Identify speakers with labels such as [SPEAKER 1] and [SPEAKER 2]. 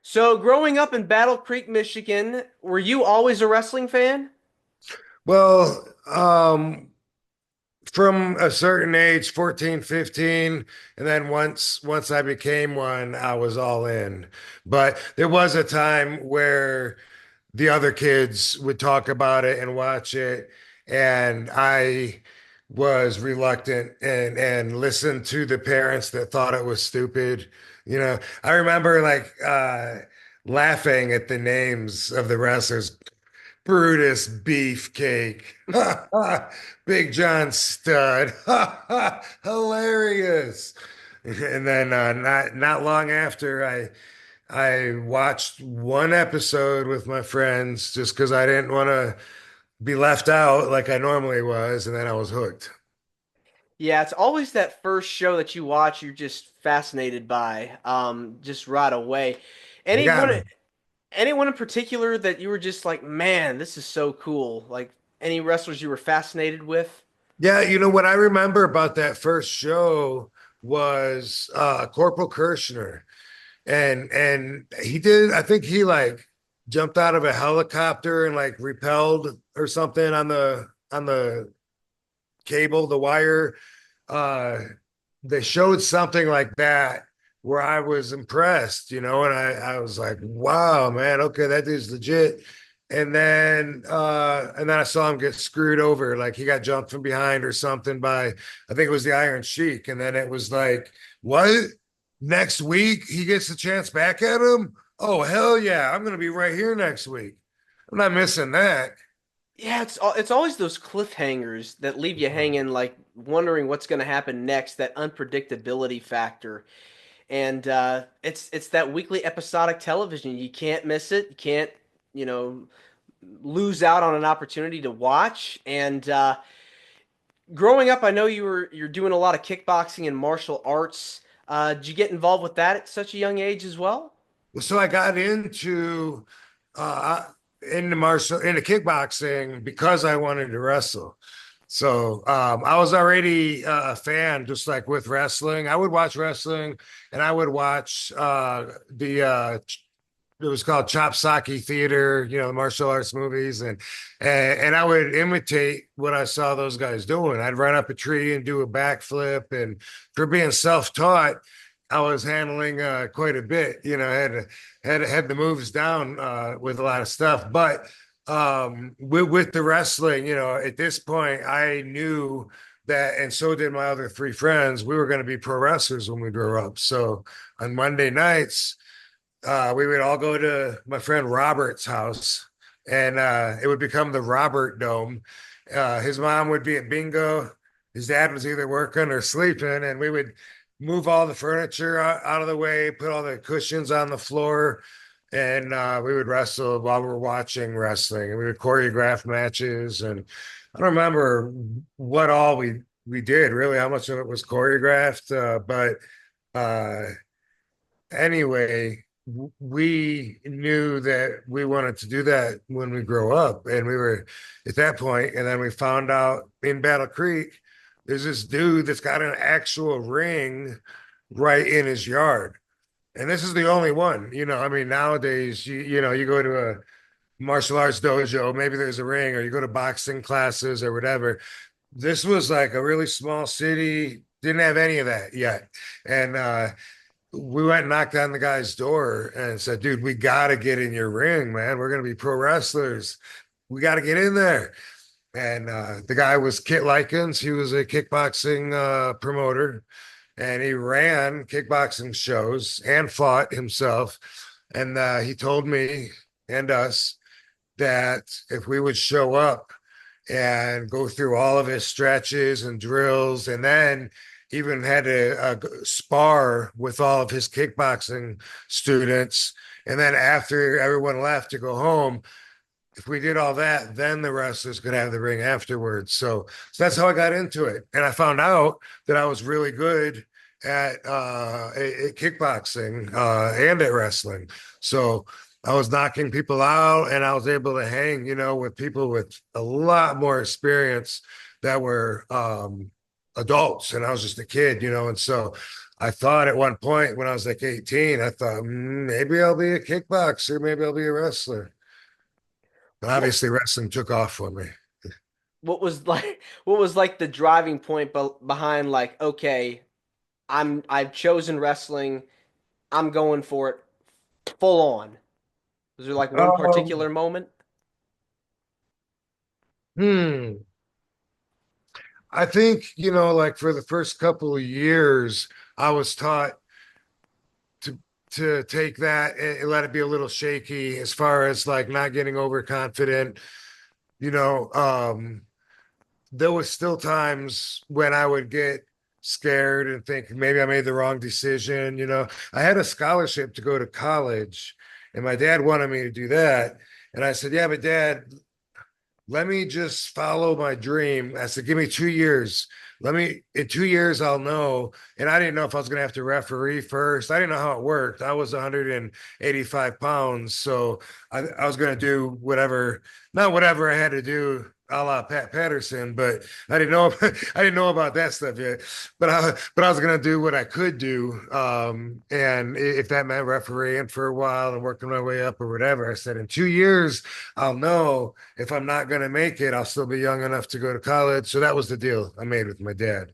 [SPEAKER 1] So, growing up in Battle Creek, Michigan, were you always a wrestling fan?
[SPEAKER 2] Well, from a certain age, 14, 15, and then once I became one, I was all in. But there was a time where the other kids would talk about it and watch it, and I was reluctant and listened to the parents that thought it was stupid. I remember laughing at the names of the wrestlers. Brutus Beefcake. Big John Stud. Hilarious. And then not long after I watched one episode with my friends just because I didn't want to be left out like I normally was, and then I was hooked.
[SPEAKER 1] Yeah, it's always that first show that you watch you're just fascinated by, just right away.
[SPEAKER 2] You got
[SPEAKER 1] Anyone,
[SPEAKER 2] me.
[SPEAKER 1] anyone in particular that you were just like, man, this is so cool? Like any wrestlers you were fascinated with?
[SPEAKER 2] Yeah, what I remember about that first show was Corporal Kirshner. And he did, I think he like jumped out of a helicopter and like repelled or something on the cable, the wire. uh they showed something like that where I was impressed, and I was like, wow, man, okay, that dude's legit. And then I saw him get screwed over, like he got jumped from behind or something by, I think it was the Iron Sheik. And then it was like, what? Next week he gets the chance back at him? Oh, hell yeah, I'm gonna be right here next week. I'm not missing that.
[SPEAKER 1] Yeah, it's always those cliffhangers that leave you hanging, like wondering what's going to happen next. That unpredictability factor. And it's that weekly episodic television. You can't miss it. You can't, you know, lose out on an opportunity to watch. And growing up, I know you're doing a lot of kickboxing and martial arts. Did you get involved with that at such a young age as well?
[SPEAKER 2] So I got uh into kickboxing because I wanted to wrestle. So I was already a fan, just like with wrestling. I would watch wrestling, and I would watch the it was called Chop Socky Theater, the martial arts movies, and I would imitate what I saw those guys doing. I'd run up a tree and do a backflip, and for being self-taught, I was handling quite a bit. I had the moves down with a lot of stuff, but with the wrestling, at this point, I knew that, and so did my other three friends. We were going to be pro wrestlers when we grew up. So on Monday nights, we would all go to my friend Robert's house, and it would become the Robert Dome. His mom would be at bingo. His dad was either working or sleeping, and we would move all the furniture out of the way, put all the cushions on the floor, and we would wrestle while we were watching wrestling. And we would choreograph matches, and I don't remember what all we did really, how much of it was choreographed, but uh, anyway, we knew that we wanted to do that when we grow up, and we were at that point. And then we found out in Battle Creek, there's this dude that's got an actual ring right in his yard, and this is the only one. I mean, nowadays, you go to a martial arts dojo, maybe there's a ring, or you go to boxing classes or whatever. This was like a really small city, didn't have any of that yet. And we went and knocked on the guy's door and said, dude, we got to get in your ring, man. We're going to be pro wrestlers. We got to get in there. And the guy was Kit Likens. He was a kickboxing promoter, and he ran kickboxing shows and fought himself. And he told me and us that if we would show up and go through all of his stretches and drills, and then even had to spar with all of his kickboxing students. And then after everyone left to go home, if we did all that, then the wrestlers could have the ring afterwards. So that's how I got into it. And I found out that I was really good at kickboxing and at wrestling. So I was knocking people out, and I was able to hang, with people with a lot more experience that were adults, and I was just a kid. And so I thought at one point when I was like 18, I thought maybe I'll be a kickboxer, maybe I'll be a wrestler. But
[SPEAKER 1] What
[SPEAKER 2] obviously, wrestling took off for me.
[SPEAKER 1] what was like what was like the driving point behind like, okay, I've chosen wrestling, I'm going for it full on. Was there like one
[SPEAKER 2] Um,
[SPEAKER 1] particular moment?
[SPEAKER 2] hmm. I think, like for the first couple of years, I was taught to take that and let it be a little shaky as far as like not getting overconfident. You know, there was still times when I would get scared and think maybe I made the wrong decision. I had a scholarship to go to college, and my dad wanted me to do that. And I said, "Yeah, but Dad, let me just follow my dream." I said, "Give me 2 years. In 2 years, I'll know." And I didn't know if I was going to have to referee first. I didn't know how it worked. I was 185 pounds. So I was going to do whatever, not whatever I had to do a la Pat Patterson, but I didn't know, I didn't know about that stuff yet. But I was going to do what I could do. And if that meant refereeing for a while and working my way up or whatever, I said, in 2 years, I'll know if I'm not going to make it, I'll still be young enough to go to college. So that was the deal I made with my dad.